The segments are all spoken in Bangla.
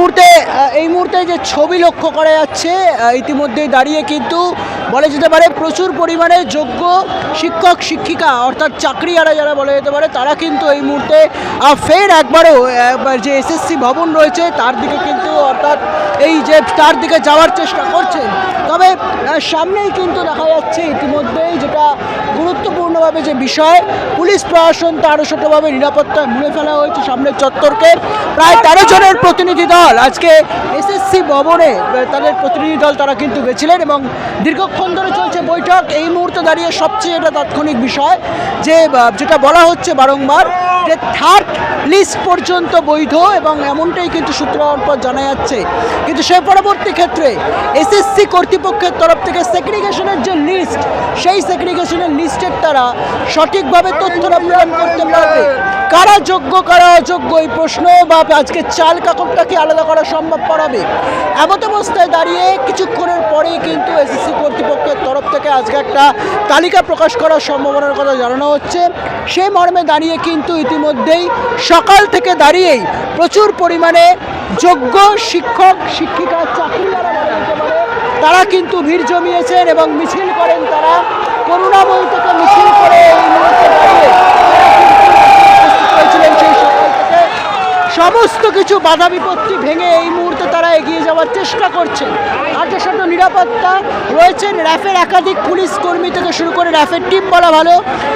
মুহূর্তে যে ছবি লক্ষ্য করা যাচ্ছে ইতিমধ্যেই দাঁড়িয়ে কিন্তু বলা যেতে পারে প্রচুর পরিমাণে যোগ্য শিক্ষক শিক্ষিকা অর্থাৎ চাকরিয়ারা যারা বলা যেতে পারে তারা কিন্তু এই মুহূর্তে ফের একবারও যে এসএসসি ভবন রয়েছে তার দিকে কিন্তু অর্থাৎ এই যে তার দিকে যাওয়ার চেষ্টা করছেন। তবে সামনেই কিন্তু দেখা যাচ্ছে ইতিমধ্যেই যেটা গুরুত্বপূর্ণভাবে যে বিষয় পুলিশ প্রশাসন তারও ছোটোভাবে নিরাপত্তায় মুড়ে ফেলা হয়েছে সামনের চত্বরকে। প্রায় 13 জনের প্রতিনিধি দল আজকে এসএসসি ভবনে তাদের প্রতিনিধি দল তারা কিন্তু গেছিলেন এবং দীর্ঘক্ষণ ধরে চলছে বৈঠক। এই মুহূর্তে দাঁড়িয়ে সবচেয়ে এটা তাৎক্ষণিক বিষয় যে যেটা বলা হচ্ছে বারংবার যে থার্ড লিস্ট পর্যন্ত বৈধ এবং এমনটাই কিন্তু সূত্রের পর জানা যাচ্ছে। কিন্তু সে পরবর্তী ক্ষেত্রে এসএসসি কর্তৃপক্ষের তরফ থেকে সেগ্রিগেশনের যে লিস্ট সেই সেগ্রিগেশনের লিস্টের তারা সঠিকভাবে তথ্যটা প্রদান করতে পারবে। কারা যোগ্য কারা অযোগ্য এই প্রশ্ন বা আজকে চাল কাকড়টাকে আলাদা করা সম্ভব করাবে এমত অবস্থায় দাঁড়িয়ে কিছুক্ষণের পরেই কিন্তু এসএসসি কর্তৃপক্ষের তরফ থেকে আজকে একটা তালিকা প্রকাশ করার সম্ভাবনার কথা জানানো হচ্ছে। সেই মর্মে দাঁড়িয়ে কিন্তু ইতিমধ্যেই সকাল থেকে দাঁড়িয়েই প্রচুর পরিমাণে যোগ্য শিক্ষক শিক্ষিকা চাকরিয়ারা তারা কিন্তু ভিড় জমিয়েছেন এবং মিছিল করেন। তারা করুণাময়ী থেকে মিছিল করে এই মুহূর্তে দাঁড়িয়ে সেই সকাল থেকে সমস্ত কিছু বাধা বিপত্তি ভেঙে এই মুহূর্তে তারা এগিয়ে যাওয়ার চেষ্টা করছেন। আন্তঃসীমান্ত নিরাপত্তা রয়েছেন র্যাফের একাধিক পুলিশ কর্মী থেকে শুরু করে র্যাফের টিম বলা ভালো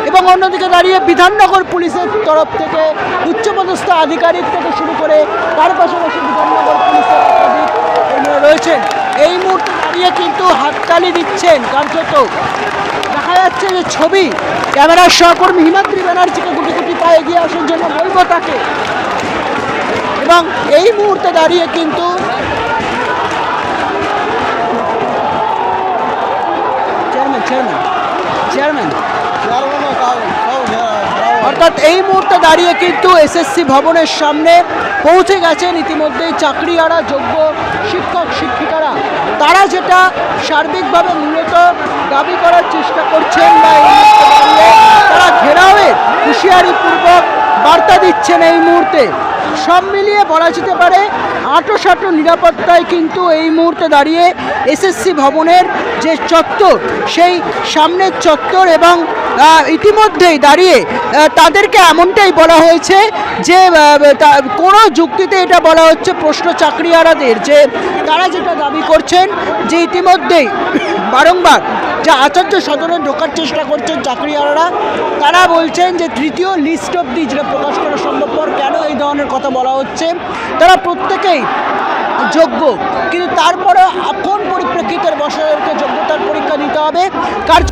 এবং অন্যদিকে দাঁড়িয়ে বিধাননগর পুলিশের তরফ থেকে উচ্চপদস্থ আধিকারিক থেকে শুরু করে তার পাশাপাশি বিধাননগর পুলিশের একাধিক রয়েছেন। এই মুহূর্তে দাঁড়িয়ে কিন্তু হাততালি দিচ্ছেন। কার্যত দেখা যাচ্ছে যে ছবি ক্যামেরার সহকর্মী হিমাদ্রি ব্যানার্জিকে গুটি গুটি পায়ে এগিয়ে আসার জন্য বলব তাকে। এবং এই মুহূর্তে দাঁড়িয়ে কিন্তু চেয়ারম্যান অর্থাৎ এই মুহূর্তে দাঁড়িয়ে কিন্তু এসএসসি ভবনের সামনে পৌঁছে গেছেন ইতিমধ্যেই চাকরিয়ারা যোগ্য শিক্ষক শিক্ষিকারা। তারা যেটা সার্বিকভাবে মূলত দাবি করার চেষ্টা করছেন বা তারা ঘেরাওয়ের হুঁশিয়ারিপূর্বক বার্তা দিচ্ছেন। এই মুহূর্তে সব মিলিয়ে বলা যেতে পারে আঁটো নিরাপত্তায় কিন্তু এই মুহূর্তে দাঁড়িয়ে এসএসসি ভবনের যে চত্বর সেই সামনের চত্বর এবং ইতিমধ্যেই দাঁড়িয়ে তাদেরকে এমনটাই বলা হয়েছে যে কোনো যুক্তিতে এটা বলা হচ্ছে প্রশ্ন চাকরিয়ারাদের যে তারা যেটা দাবি করছেন যে ইতিমধ্যেই বারংবার যা আচার্য সদনে ঢোকার চেষ্টা করছেন চাকরিয়ারা তারা বলছেন যে তৃতীয় লিস্ট অবধি যেটা প্রকাশ করা সম্ভবপর। কেন এই ধরনের কথা বলা হচ্ছে? তারা প্রত্যেকেই যোগ্য কিন্তু তারপরে কোন পরিপ্রেক্ষিতের বসাদেরকে যোগ্যতার পরীক্ষা দিতে হবে কার